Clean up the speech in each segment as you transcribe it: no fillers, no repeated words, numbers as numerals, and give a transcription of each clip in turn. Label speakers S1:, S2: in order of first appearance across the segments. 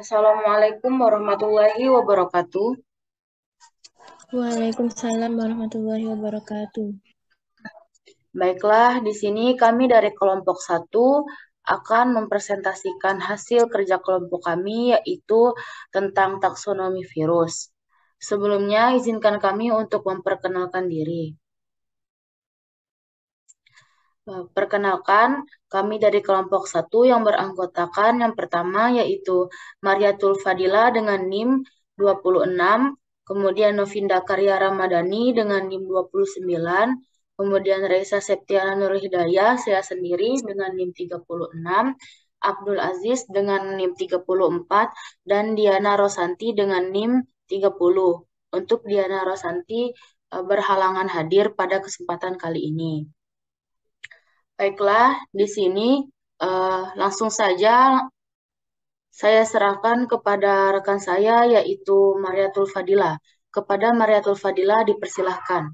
S1: Assalamualaikum warahmatullahi wabarakatuh.
S2: Waalaikumsalam warahmatullahi wabarakatuh.
S1: Baiklah, di sini kami dari kelompok satu akan mempresentasikan hasil kerja kelompok kami yaitu tentang taksonomi virus. Sebelumnya, izinkan kami untuk memperkenalkan diri. Perkenalkan, kami dari kelompok satu yang beranggotakan yang pertama yaitu Mariatul Fadila dengan NIM 26, kemudian Novinda Karya Ramadhani dengan NIM 29, kemudian Raisa Septiana Nur Hidayah, saya sendiri dengan NIM 36, Abdul Aziz dengan NIM 34, dan Diana Rosanti dengan NIM 30. Untuk Diana Rosanti berhalangan hadir pada kesempatan kali ini. Baiklah, di sini langsung saja saya serahkan kepada rekan saya yaitu Mariatul Fadila. Kepada Mariatul Fadila dipersilahkan.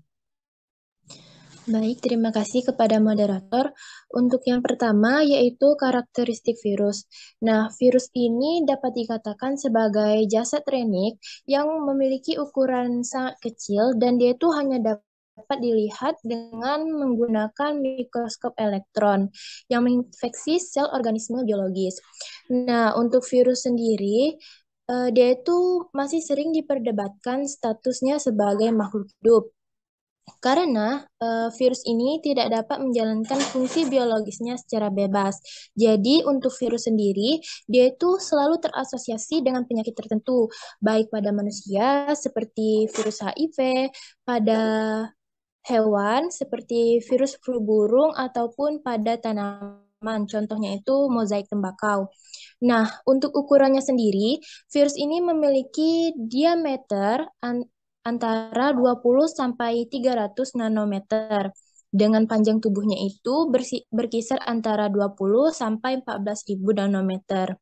S2: Baik, terima kasih kepada moderator. Untuk yang pertama yaitu karakteristik virus. Nah, virus ini dapat dikatakan sebagai jasad renik yang memiliki ukuran sangat kecil dan dia itu hanya dapat dilihat dengan menggunakan mikroskop elektron yang menginfeksi sel organisme biologis. Nah, untuk virus sendiri, dia itu masih sering diperdebatkan statusnya sebagai makhluk hidup. Karena virus ini tidak dapat menjalankan fungsi biologisnya secara bebas. Jadi untuk virus sendiri, dia itu selalu terasosiasi dengan penyakit tertentu, baik pada manusia seperti virus HIV, pada hewan seperti virus flu burung, ataupun pada tanaman. Contohnya itu mozaik tembakau. Nah, untuk ukurannya sendiri, virus ini memiliki diameter antara 20 sampai 300 nanometer. Dengan panjang tubuhnya itu berkisar antara 20 sampai 14.000 nanometer.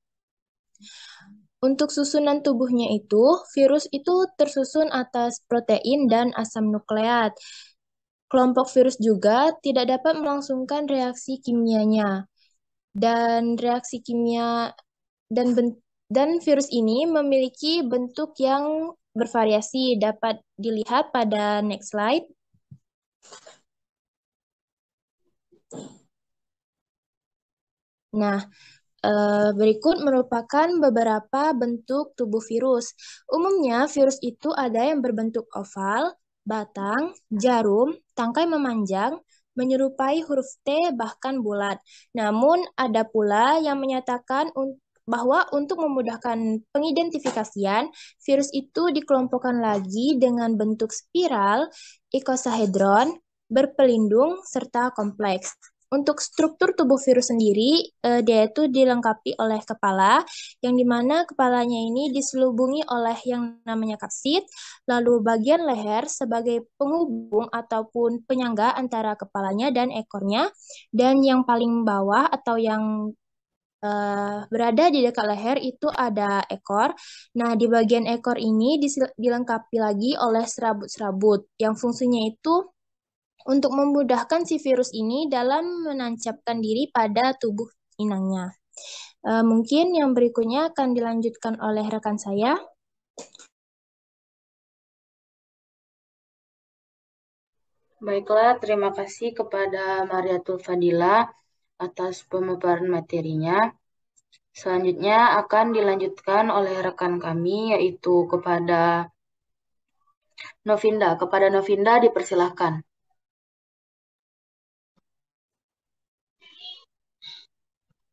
S2: Untuk susunan tubuhnya itu, virus itu tersusun atas protein dan asam nukleat. Kelompok virus juga tidak dapat melangsungkan reaksi kimianya. Dan reaksi kimia dan virus ini memiliki bentuk yang bervariasi. Dapat dilihat pada next slide. Nah, berikut merupakan beberapa bentuk tubuh virus. Umumnya, virus itu ada yang berbentuk oval, batang, jarum, tangkai memanjang, menyerupai huruf T, bahkan bulat. Namun, ada pula yang menyatakan bahwa untuk memudahkan pengidentifikasian, virus itu dikelompokkan lagi dengan bentuk spiral, ikosahedron, berpelindung, serta kompleks. Untuk struktur tubuh virus sendiri, dia itu dilengkapi oleh kepala, yang dimana kepalanya ini diselubungi oleh yang namanya kapsid, lalu bagian leher sebagai penghubung ataupun penyangga antara kepalanya dan ekornya, dan yang paling bawah atau yang berada di dekat leher itu ada ekor. Nah, di bagian ekor ini dilengkapi lagi oleh serabut-serabut, yang fungsinya itu untuk memudahkan si virus ini dalam menancapkan diri pada tubuh inangnya. Mungkin yang berikutnya akan dilanjutkan oleh rekan saya.
S1: Baiklah, terima kasih kepada Mariatul Fadila atas pemaparan materinya. Selanjutnya akan dilanjutkan oleh rekan kami yaitu kepada Novinda. Kepada Novinda dipersilahkan.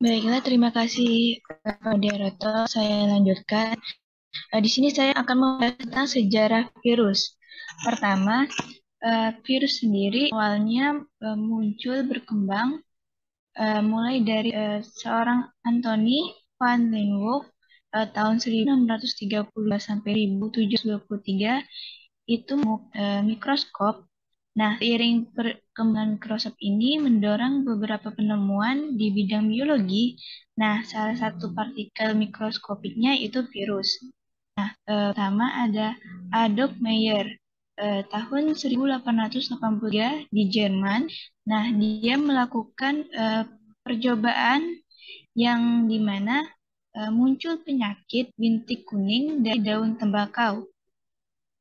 S3: Baiklah, terima kasih moderator. Saya lanjutkan. Di sini saya akan membahas tentang sejarah virus. Pertama, virus sendiri awalnya muncul berkembang mulai dari seorang Anthony van Leeuwenhoek tahun 1630 sampai 1723 itu mikroskop. Nah, seiring perkembangan mikroskop ini mendorong beberapa penemuan di bidang biologi. Nah, salah satu partikel mikroskopiknya itu virus. Nah, pertama ada Adolf Meyer tahun 1883 di Jerman. Nah, dia melakukan percobaan yang dimana muncul penyakit bintik kuning dari daun tembakau.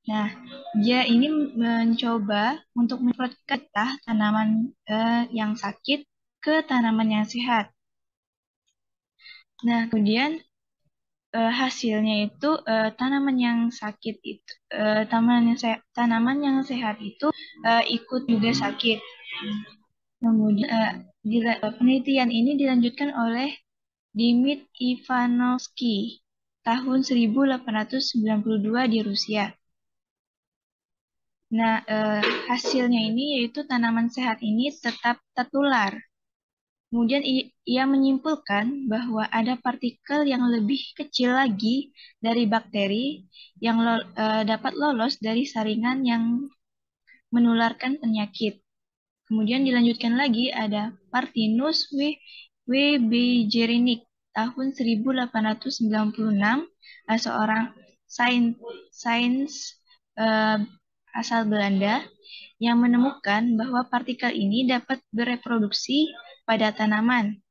S3: Nah, dia ini mencoba untuk memperketat tanaman yang sakit ke tanaman yang sehat. Nah, kemudian hasilnya itu tanaman yang sakit itu tanaman yang sehat itu ikut juga sakit. Kemudian penelitian ini dilanjutkan oleh Dimit Ivanovsky tahun 1892 di Rusia. Nah, hasilnya ini yaitu tanaman sehat ini tetap tertular. Kemudian ia menyimpulkan bahwa ada partikel yang lebih kecil lagi dari bakteri yang dapat lolos dari saringan yang menularkan penyakit. Kemudian dilanjutkan lagi ada Partinus W. Bejerinik tahun 1896, seorang sains asal Belanda yang menemukan bahwa partikel ini dapat bereproduksi pada tanaman,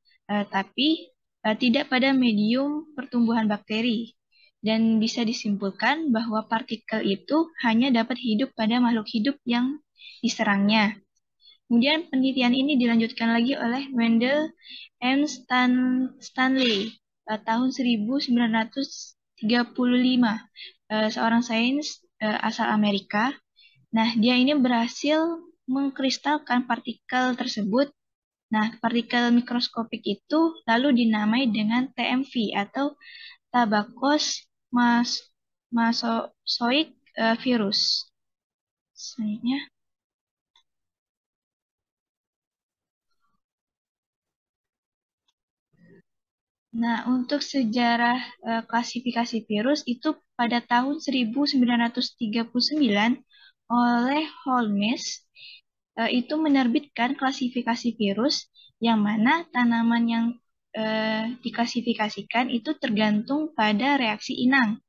S3: tapi tidak pada medium pertumbuhan bakteri. Dan bisa disimpulkan bahwa partikel itu hanya dapat hidup pada makhluk hidup yang diserangnya. Kemudian penelitian ini dilanjutkan lagi oleh Wendell M. Stanley tahun 1935, seorang sains asal Amerika. Nah, dia ini berhasil mengkristalkan partikel tersebut. Nah, partikel mikroskopik itu lalu dinamai dengan TMV atau Tabacos Massasoic virus. Selanjutnya. Nah, untuk sejarah klasifikasi virus itu pada tahun 1939 oleh Holmes itu menerbitkan klasifikasi virus yang mana tanaman yang diklasifikasikan itu tergantung pada reaksi inang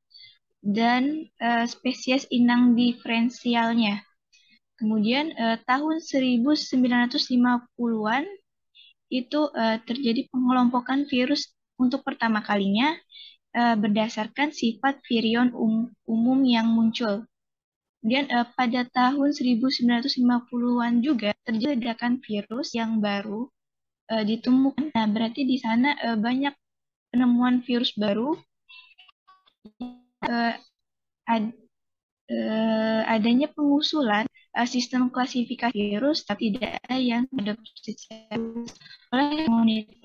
S3: dan spesies inang diferensialnya. Kemudian tahun 1950-an itu terjadi pengelompokan virus untuk pertama kalinya berdasarkan sifat virion umum yang muncul. Kemudian pada tahun 1950-an juga terjadi ledakan virus yang baru ditemukan. Nah, berarti di sana banyak penemuan virus baru. Adanya pengusulan sistem klasifikasi virus, tapi tidak ada yang diadopsi oleh komunitas.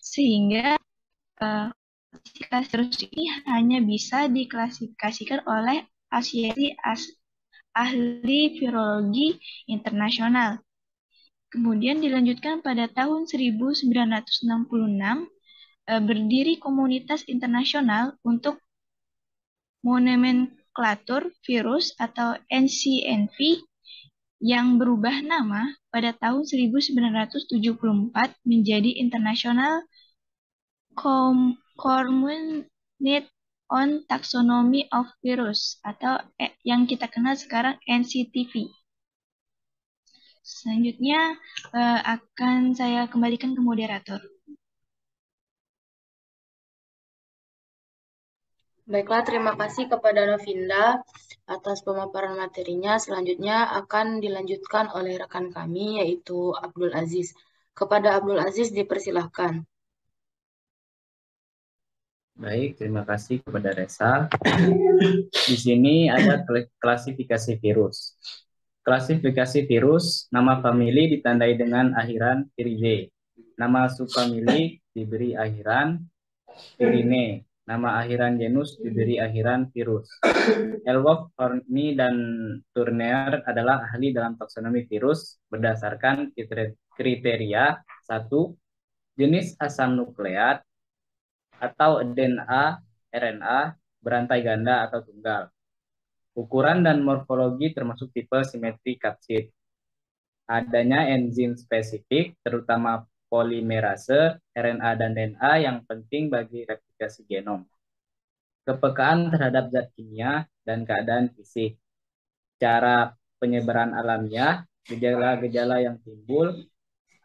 S3: Sehingga klasifikasi virus ini hanya bisa diklasifikasikan oleh Asosiasi Ahli Virologi Internasional. Kemudian dilanjutkan pada tahun 1966 berdiri komunitas internasional untuk nomenklatur virus atau NCNV yang berubah nama pada tahun 1974 menjadi International Community on Taxonomy of Virus atau yang kita kenal sekarang NCTV. Selanjutnya akan saya kembalikan ke moderator.
S1: Baiklah, terima kasih kepada Novinda atas pemaparan materinya. Selanjutnya akan dilanjutkan oleh rekan kami, yaitu Abdul Aziz. Kepada Abdul Aziz dipersilahkan.
S4: Baik, terima kasih kepada Resa. Di sini ada klasifikasi virus. Klasifikasi virus, nama famili ditandai dengan akhiran Viridae. Nama subfamili diberi akhiran Virinae. Nama akhiran genus diberi akhiran virus. Elwoff, Horney, dan Turner adalah ahli dalam taksonomi virus berdasarkan kriteria 1. Jenis asam nukleat atau DNA, RNA, berantai ganda atau tunggal. Ukuran dan morfologi termasuk tipe simetri kapsid. Adanya enzim spesifik, terutama polimerase, RNA dan DNA yang penting bagi replikasi genom. Kepekaan terhadap zat kimia dan keadaan fisik. Cara penyebaran alamiah, gejala-gejala yang timbul,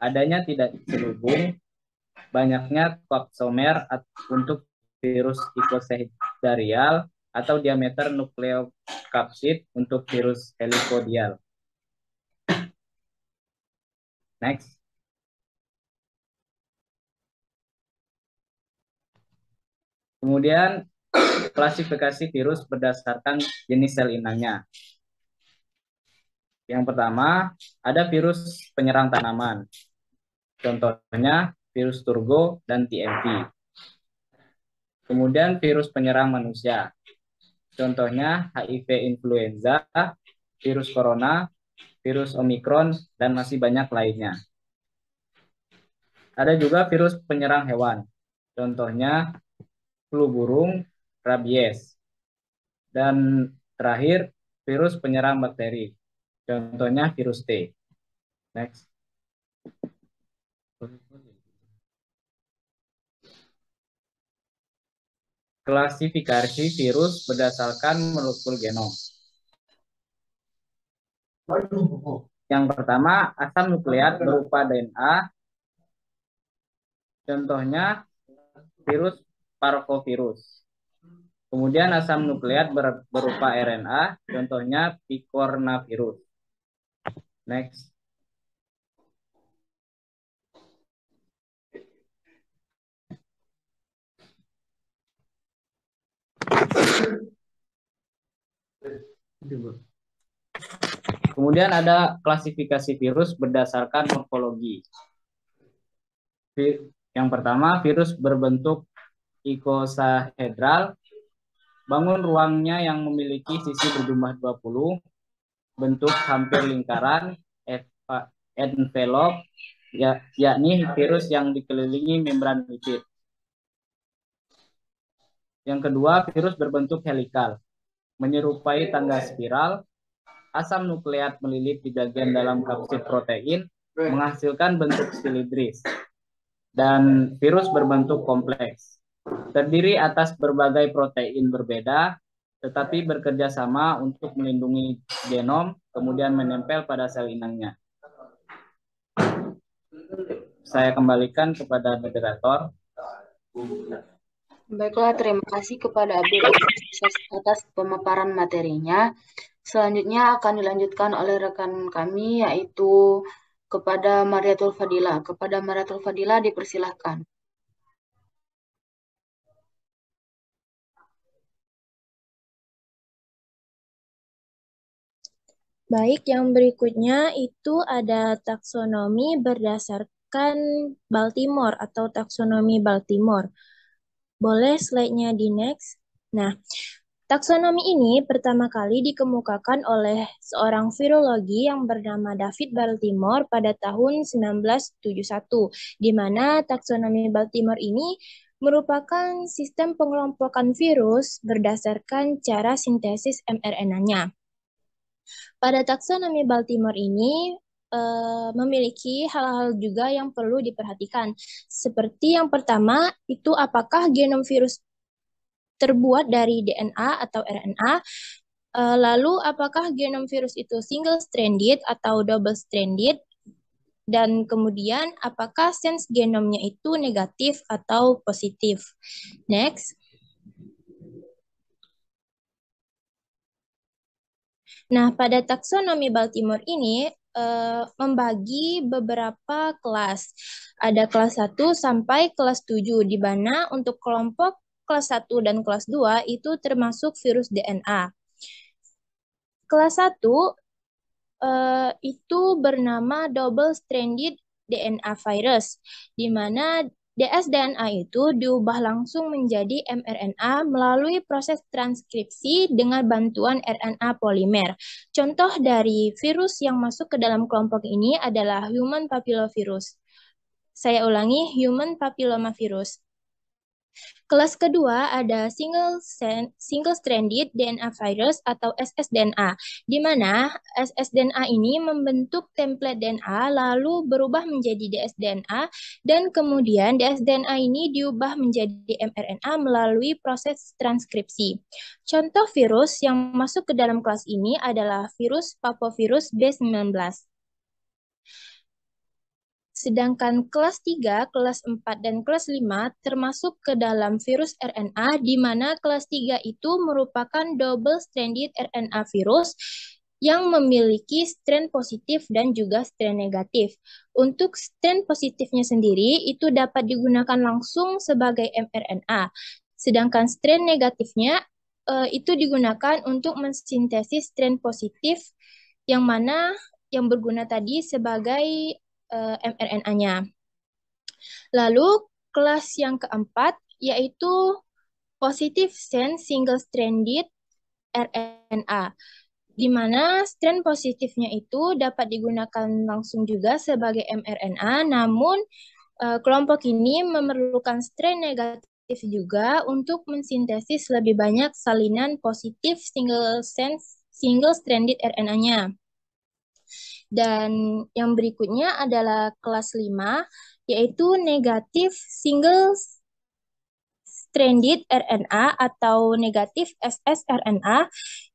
S4: adanya tidak terhubung banyaknya coapsomer untuk virus icosahedral atau diameter nukleokapsid untuk virus helicodial. Next. Kemudian klasifikasi virus berdasarkan jenis sel inangnya. Yang pertama, ada virus penyerang tanaman. Contohnya virus Turgo dan TMV. Kemudian virus penyerang manusia. Contohnya HIV influenza, virus corona, virus Omicron, dan masih banyak lainnya. Ada juga virus penyerang hewan. Contohnya flu burung, rabies. Dan terakhir, virus penyerang bakteri. Contohnya virus T. Next. Klasifikasi virus berdasarkan molekul genom. Yang pertama, asam nukleat berupa DNA. Contohnya virus parvovirus. Kemudian asam nukleat berupa RNA. Contohnya picornavirus. Next. Kemudian ada klasifikasi virus berdasarkan morfologi. Yang pertama, virus berbentuk icosahedral, bangun ruangnya yang memiliki sisi berjumlah 20, bentuk hampir lingkaran, envelope, yakni virus yang dikelilingi membran lipid. Yang kedua, virus berbentuk helikal, menyerupai tangga spiral, asam nukleat melilit di bagian dalam kapsid protein, menghasilkan bentuk silindris. Dan virus berbentuk kompleks, terdiri atas berbagai protein berbeda, tetapi bekerja sama untuk melindungi genom, kemudian menempel pada sel inangnya. Saya kembalikan kepada moderator.
S1: Baiklah, terima kasih kepada Abdul atas pemaparan materinya. Selanjutnya akan dilanjutkan oleh rekan kami, yaitu kepada Mariatul Fadila. Kepada Mariatul Fadila dipersilahkan.
S2: Baik, yang berikutnya itu ada taksonomi berdasarkan Baltimore atau taksonomi Baltimore. Boleh slide-nya di next. Nah, taksonomi ini pertama kali dikemukakan oleh seorang virologi yang bernama David Baltimore pada tahun 1971, di mana taksonomi Baltimore ini merupakan sistem pengelompokan virus berdasarkan cara sintesis mRNA-nya. Pada taksonomi Baltimore ini memiliki hal-hal juga yang perlu diperhatikan. Seperti yang pertama, itu apakah genom virus terbuat dari DNA atau RNA, lalu apakah genom virus itu single-stranded atau double-stranded, dan kemudian apakah sense genomnya itu negatif atau positif. Next. Nah, pada taksonomi Baltimore ini membagi beberapa kelas. Ada kelas 1 sampai kelas 7, di mana untuk kelompok kelas 1 dan kelas 2 itu termasuk virus DNA. Kelas 1 itu bernama double-stranded DNA virus, di mana dsDNA itu diubah langsung menjadi mRNA melalui proses transkripsi dengan bantuan RNA polimer. Contoh dari virus yang masuk ke dalam kelompok ini adalah human papillovirus. Saya ulangi, human papillomavirus. Kelas kedua ada single-stranded DNA virus atau ssDNA, di mana ssDNA ini membentuk template DNA lalu berubah menjadi dsDNA, dan kemudian dsDNA ini diubah menjadi mRNA melalui proses transkripsi. Contoh virus yang masuk ke dalam kelas ini adalah virus papovirus B19. Sedangkan kelas 3, kelas 4, dan kelas 5 termasuk ke dalam virus RNA, di mana kelas 3 itu merupakan double-stranded RNA virus yang memiliki strain positif dan juga strain negatif. Untuk strain positifnya sendiri itu dapat digunakan langsung sebagai mRNA, sedangkan strain negatifnya itu digunakan untuk mensintesis strain positif yang mana yang berguna tadi sebagai mRNA-nya. Lalu kelas yang keempat yaitu positive chain single-stranded RNA, di mana strain positifnya itu dapat digunakan langsung juga sebagai mRNA, namun kelompok ini memerlukan strain negatif juga untuk mensintesis lebih banyak salinan positif single-stranded RNA-nya. Dan yang berikutnya adalah kelas 5, yaitu negatif single-stranded RNA atau negatif ssRNA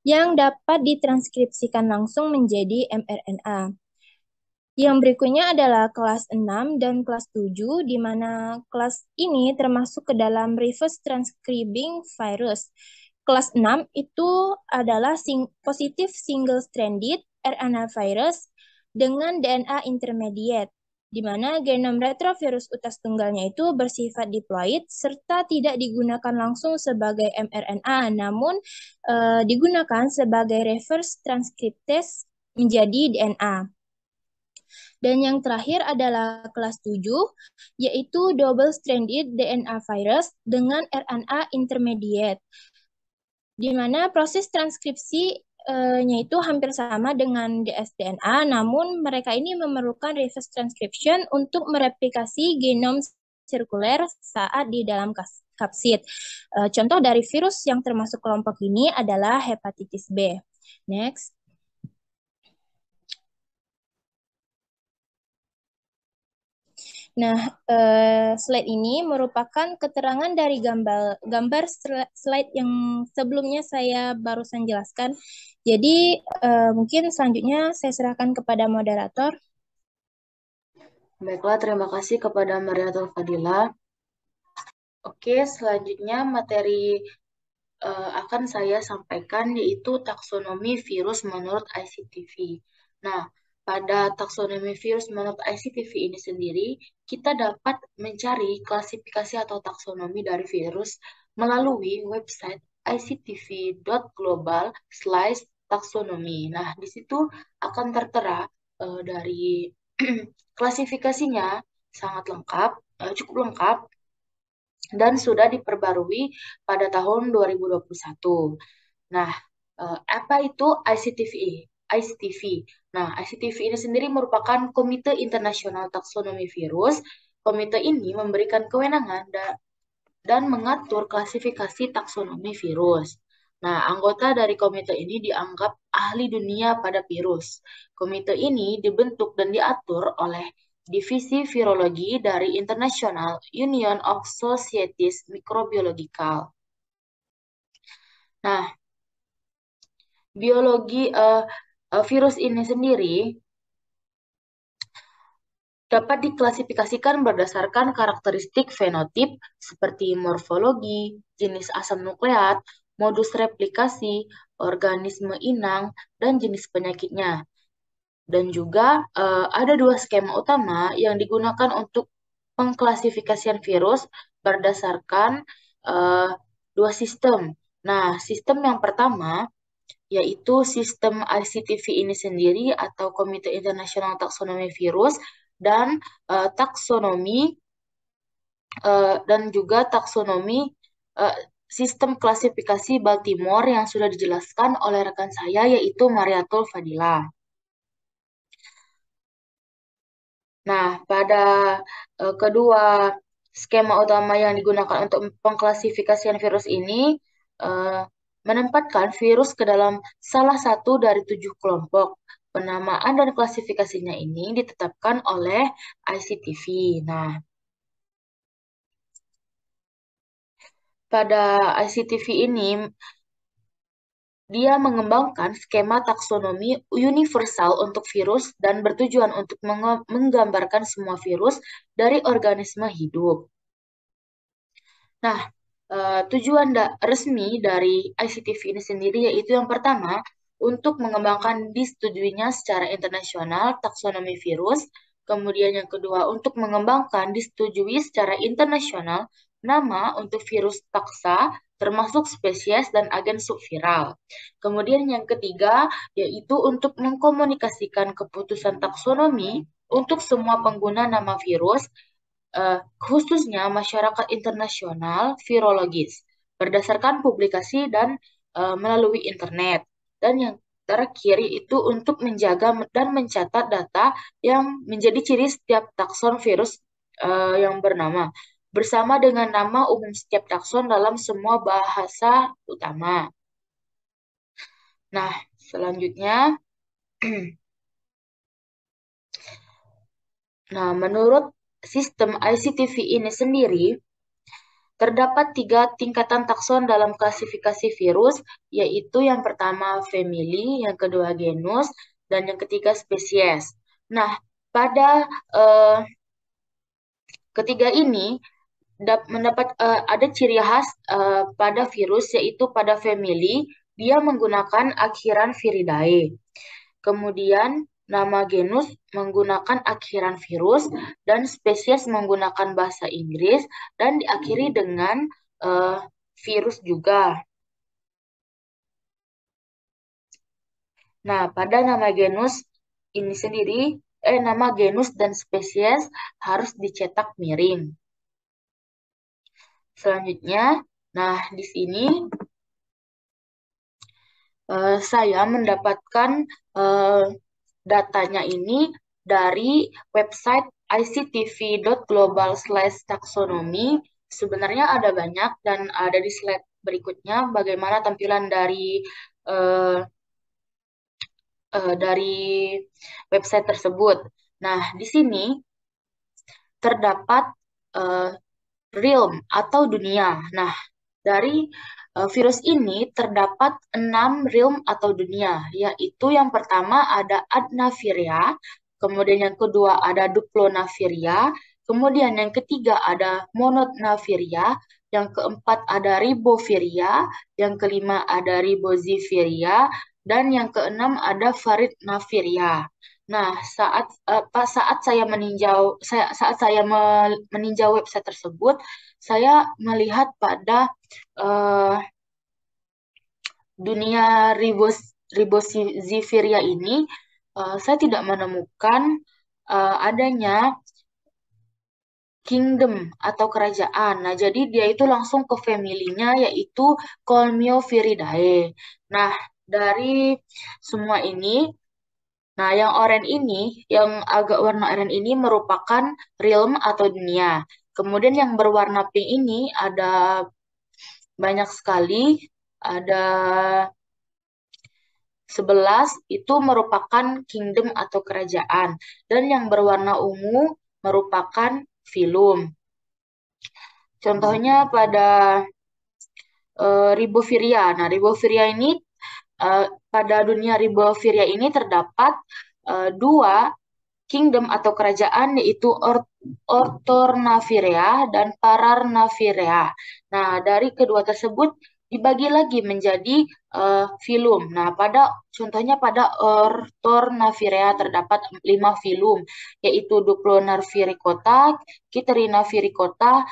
S2: yang dapat ditranskripsikan langsung menjadi mRNA. Yang berikutnya adalah kelas 6 dan kelas 7, di mana kelas ini termasuk ke dalam reverse transcribing virus. Kelas 6 itu adalah positif single-stranded RNA virus dengan DNA intermediate, di mana genom retrovirus utas tunggalnya itu bersifat diploid serta tidak digunakan langsung sebagai mRNA, namun digunakan sebagai reverse transcriptase menjadi DNA. Dan yang terakhir adalah kelas 7, yaitu double-stranded DNA virus dengan RNA intermediate, di mana proses transkripsi nya itu hampir sama dengan dsDNA, namun mereka ini memerlukan reverse transcription untuk mereplikasi genom sirkuler saat di dalam kapsid. Contoh dari virus yang termasuk kelompok ini adalah hepatitis B. Next. Nah, slide ini merupakan keterangan dari gambar slide yang sebelumnya saya barusan jelaskan. Jadi, mungkin selanjutnya saya serahkan kepada moderator.
S1: Baiklah, terima kasih kepada Mariatul Fadila. Oke, selanjutnya materi akan saya sampaikan yaitu taksonomi virus menurut ICTV. Nah, pada taksonomi virus menurut ICTV ini sendiri, kita dapat mencari klasifikasi atau taksonomi dari virus melalui website ictv.global/taksonomi. Nah, di situ akan tertera dari klasifikasinya sangat lengkap, cukup lengkap, dan sudah diperbarui pada tahun 2021. Nah, apa itu ICTV? ICTV. Nah, ICTV ini sendiri merupakan Komite Internasional Taksonomi Virus. Komite ini memberikan kewenangan dan mengatur klasifikasi taksonomi virus. Nah, anggota dari komite ini dianggap ahli dunia pada virus. Komite ini dibentuk dan diatur oleh Divisi Virologi dari International Union of Societies Microbiological. Nah, biologi virus ini sendiri dapat diklasifikasikan berdasarkan karakteristik fenotip seperti morfologi, jenis asam nukleat, modus replikasi, organisme inang, dan jenis penyakitnya. Dan juga ada dua skema utama yang digunakan untuk pengklasifikasian virus berdasarkan dua sistem. Nah, sistem yang pertama yaitu sistem ICTV ini sendiri atau Komite Internasional Taksonomi Virus dan taksonomi dan juga taksonomi sistem klasifikasi Baltimore yang sudah dijelaskan oleh rekan saya yaitu Mariatul Fadila. Nah, pada kedua skema utama yang digunakan untuk pengklasifikasian virus ini menempatkan virus ke dalam salah satu dari 7 kelompok. Penamaan dan klasifikasinya ini ditetapkan oleh ICTV. Nah, pada ICTV ini Dia mengembangkan skema taksonomi universal untuk virus dan bertujuan untuk menggambarkan semua virus dari organisme hidup. Nah, tujuan resmi dari ICTV ini sendiri yaitu yang pertama, untuk mengembangkan disetujuinya secara internasional taksonomi virus. Kemudian yang kedua, untuk mengembangkan disetujui secara internasional nama untuk virus taksa, termasuk spesies dan agen subviral. Kemudian yang ketiga, yaitu untuk mengkomunikasikan keputusan taksonomi untuk semua pengguna nama virus, khususnya masyarakat internasional virologis, berdasarkan publikasi dan melalui internet. Dan yang terakhir itu untuk menjaga dan mencatat data yang menjadi ciri setiap takson virus yang bernama, bersama dengan nama umum setiap takson dalam semua bahasa utama. Nah, selanjutnya, nah, menurut sistem ICTV ini sendiri, terdapat 3 tingkatan takson dalam klasifikasi virus, yaitu yang pertama family, yang kedua genus, dan yang ketiga spesies. Nah, pada ketiga ini ada ciri khas pada virus, yaitu pada family, dia menggunakan akhiran viridae. Kemudian nama genus menggunakan akhiran virus dan spesies menggunakan bahasa Inggris dan diakhiri dengan virus juga. Nah, pada nama genus ini sendiri, nama genus dan spesies harus dicetak miring. Selanjutnya, nah di sini saya mendapatkan datanya ini dari website ictv.global/taxonomy. Sebenarnya ada banyak dan ada di slide berikutnya bagaimana tampilan dari website tersebut. Nah, di sini terdapat realm atau dunia. Nah, dari virus ini terdapat 6 realm atau dunia, yaitu yang pertama ada Adnaviria, kemudian yang kedua ada Duplonaviria, kemudian yang ketiga ada Mononaviria, yang keempat ada Riboviria, yang kelima ada Riboziviria, dan yang keenam ada Faridnaviria. Nah, saat saya meninjau website tersebut, saya melihat pada dunia Riboziviria ini, saya tidak menemukan adanya kingdom atau kerajaan. Nah, jadi dia itu langsung ke family-nya yaitu Colmioviridae. Nah, dari semua ini, nah yang oranye ini, yang agak warna oranye ini merupakan realm atau dunia. Kemudian yang berwarna pink ini ada banyak sekali, ada 11 itu merupakan kingdom atau kerajaan. Dan yang berwarna ungu merupakan filum. Contohnya pada Riboviria. Nah, Riboviria ini, pada dunia Riboviria ini terdapat 2 kingdom atau kerajaan, yaitu Orthornavirea dan Pararnavirea. Nah, dari kedua tersebut dibagi lagi menjadi filum. Nah, contohnya pada Orthornavirea terdapat 5 filum, yaitu Duplonarviricota, Kyterinaviricotta,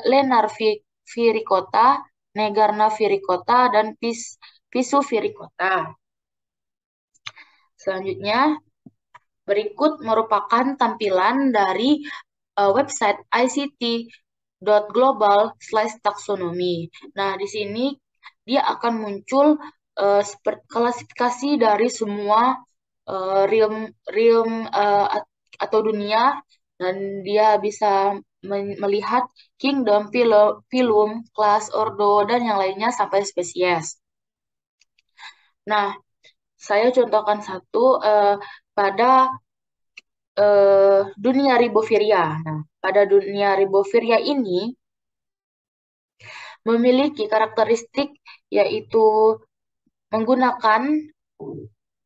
S1: Lenarviricota, Negarnaviricota, dan Pisuviricotta. Selanjutnya, berikut merupakan tampilan dari website ict.global/taxonomy. Nah, di sini dia akan muncul klasifikasi dari semua realm atau dunia, dan dia bisa melihat kingdom, filum, kelas, ordo, dan yang lainnya sampai spesies. Nah, saya contohkan satu pada dunia Riboviria. Nah, pada dunia Riboviria ini memiliki karakteristik yaitu menggunakan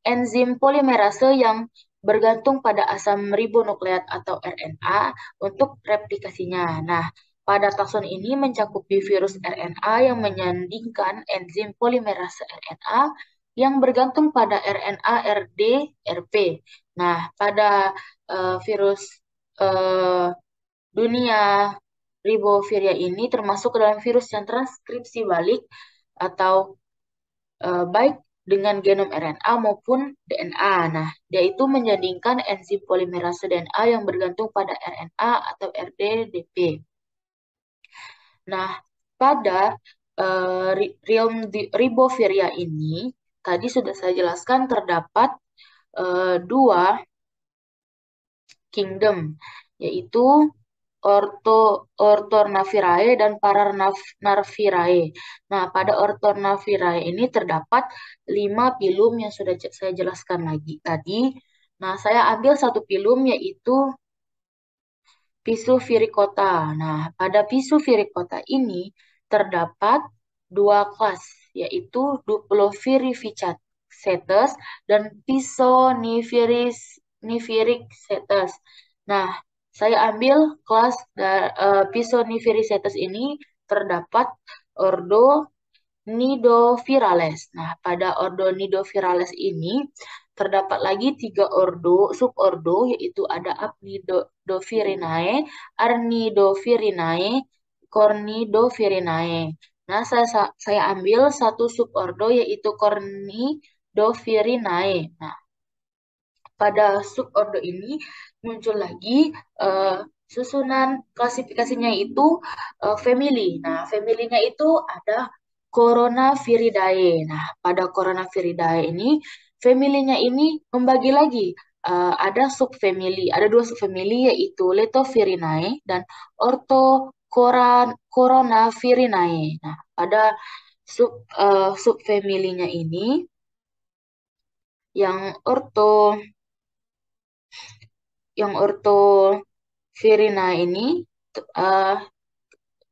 S1: enzim polimerase yang bergantung pada asam ribonukleat atau RNA untuk replikasinya. Nah, pada takson ini mencakupi virus RNA yang menyandingkan enzim polimerase RNA yang bergantung pada RNA RD RP. Nah, pada virus dunia riboviria ini termasuk ke dalam virus yang transkripsi balik atau baik dengan genom RNA maupun DNA. Nah, dia itu menjadikan enzim polimerase DNA yang bergantung pada RNA atau RDDP. Nah, pada riboviria ini, tadi sudah saya jelaskan terdapat dua kingdom, yaitu Orthornavirae dan Pararnavirae. Nah, pada Orthornavirae ini terdapat 5 pilum yang sudah saya jelaskan lagi tadi. Nah, saya ambil satu pilum yaitu Pisuviricota. Nah, pada Pisuviricota ini terdapat dua kelas, yaitu Duplofirificacetus dan Pisonifiricacetus. Nah, saya ambil kelas Pisonifiricacetus ini terdapat ordo Nidovirales. Nah, pada ordo Nidovirales ini terdapat lagi 3 subordo, yaitu ada Apnidovirinae, Arnidovirinae, Cornidovirinae. Nah, saya ambil satu subordo yaitu Cornidovirinae. Nah, pada subordo ini muncul lagi susunan klasifikasinya itu family. Nah, familinya itu ada Coronaviridae. Nah, pada Coronaviridae ini familinya ini membagi lagi ada subfamily, ada dua subfamily yaitu Letovirinae dan Orthocoronaviridae. Nah, pada subfamilinya ini yang Orthovirinae ini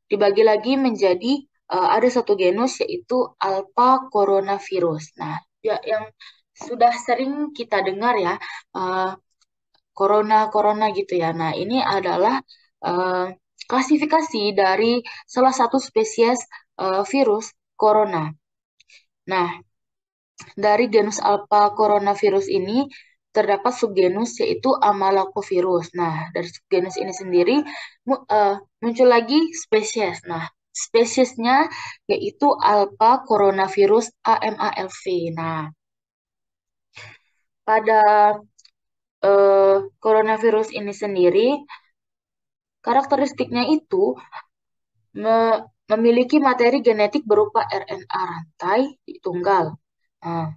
S1: dibagi lagi menjadi ada satu genus yaitu Alpha coronavirus. Nah, yang sudah sering kita dengar ya, corona gitu ya. Nah, ini adalah klasifikasi dari salah satu spesies virus corona. Nah, dari genus Alpha coronavirus ini terdapat subgenus yaitu Amalacovirus. Nah, dari subgenus ini sendiri muncul lagi spesies. Nah, spesiesnya yaitu Alpha coronavirus AMALV. Nah, pada coronavirus ini sendiri karakteristiknya itu memiliki materi genetik berupa RNA rantai tunggal. Nah,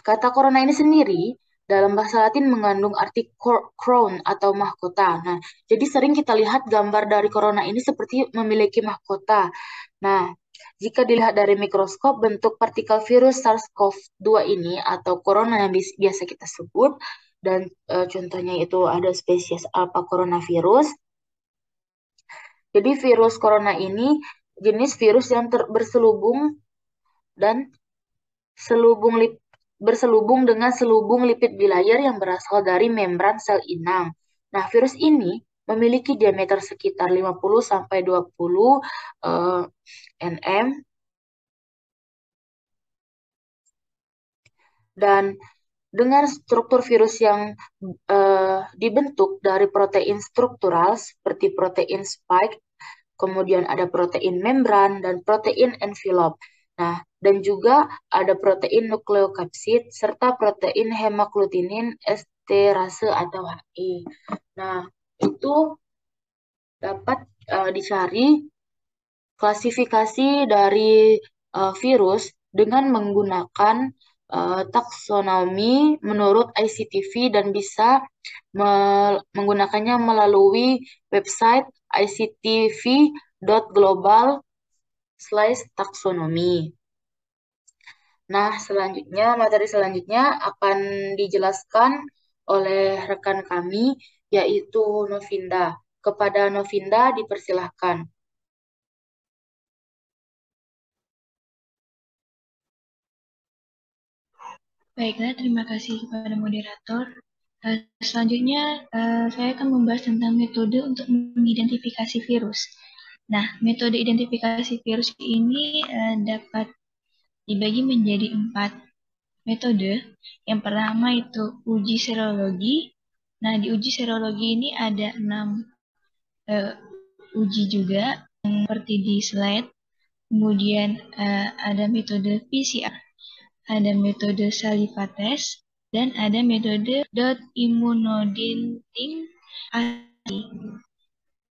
S1: kata corona ini sendiri dalam bahasa Latin mengandung arti crown atau mahkota. Nah, jadi sering kita lihat gambar dari corona ini seperti memiliki mahkota. Nah, jika dilihat dari mikroskop, bentuk partikel virus SARS-CoV-2 ini atau corona yang biasa kita sebut, dan contohnya itu ada spesies Alpha coronavirus. Jadi virus corona ini jenis virus yang berselubung dan berselubung dengan selubung lipid bilayer yang berasal dari membran sel inang. Nah, virus ini memiliki diameter sekitar 50-20 nm dan dengan struktur virus yang dibentuk dari protein struktural seperti protein spike, kemudian ada protein membran dan protein envelope. Nah, dan juga ada protein nukleokapsid serta protein hemaglutinin esterase atau HE. Nah, itu dapat dicari klasifikasi dari virus dengan menggunakan taksonomi menurut ICTV dan bisa menggunakannya melalui website ictv.global/taksonomi. Nah, materi selanjutnya akan dijelaskan oleh rekan kami, yaitu Novinda. Kepada Novinda dipersilahkan.
S3: Baiklah, terima kasih kepada moderator. Selanjutnya, saya akan membahas tentang metode untuk mengidentifikasi virus. Nah, metode identifikasi virus ini dapat dibagi menjadi 4 metode. Yang pertama itu uji serologi. Nah, di uji serologi ini ada 6 uji juga, seperti di slide. Kemudian ada metode PCR. Ada metode saliva test, dan ada metode immunodensing.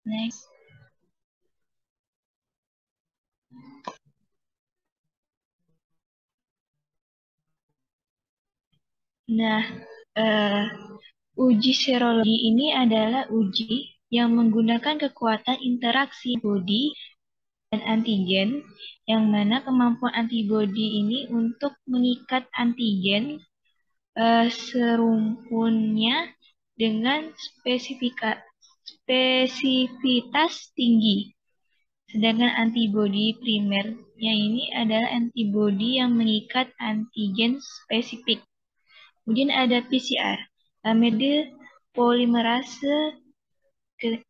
S3: Next. Nah, uji serologi ini adalah uji yang menggunakan kekuatan interaksi antibodi dan antigen, yang mana kemampuan antibodi ini untuk mengikat antigen serumpunnya dengan spesifitas tinggi. Sedangkan antibodi primernya ini adalah antibodi yang mengikat antigen spesifik. Kemudian ada PCR, metode polymerase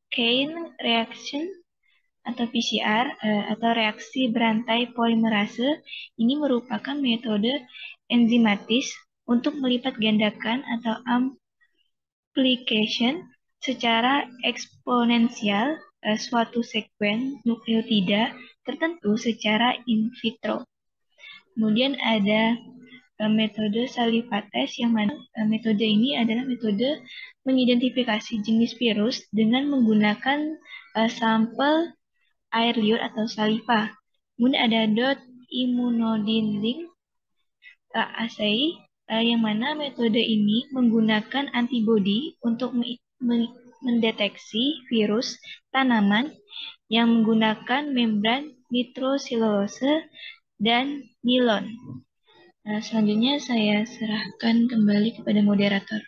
S3: chain reaction atau PCR atau reaksi berantai polimerase. Ini merupakan metode enzimatis untuk melipat gandakan atau amplification secara eksponensial suatu sekuen nukleotida tertentu secara in vitro. Kemudian ada metode saliva test, yang mana metode ini adalah metode mengidentifikasi jenis virus dengan menggunakan sampel air liur atau saliva. Kemudian ada immunodensing assay, yang mana metode ini menggunakan antibodi untuk mendeteksi virus tanaman yang menggunakan membran nitroselulose dan nilon. Nah, selanjutnya saya serahkan kembali kepada moderator.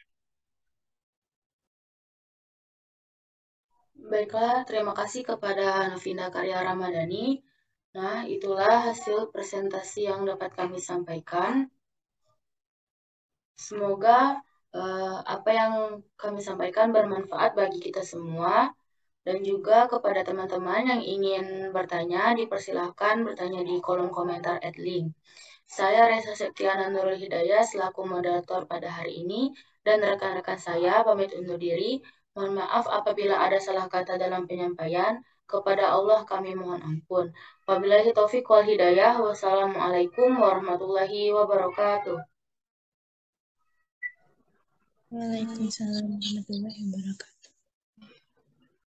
S1: Baiklah, terima kasih kepada Novinda Karya Ramadhani. Nah, itulah hasil presentasi yang dapat kami sampaikan. Semoga apa yang kami sampaikan bermanfaat bagi kita semua. Dan juga kepada teman-teman yang ingin bertanya, dipersilahkan bertanya di kolom komentar @link. Saya Reza Septiana Nurul Hidayah selaku moderator pada hari ini, dan rekan-rekan saya pamit undur diri. Mohon maaf apabila ada salah kata dalam penyampaian. Kepada Allah kami mohon ampun. Wabillahi taufiq wal hidayah. Wassalamualaikum warahmatullahi wabarakatuh.
S2: Waalaikumsalam warahmatullahi wabarakatuh.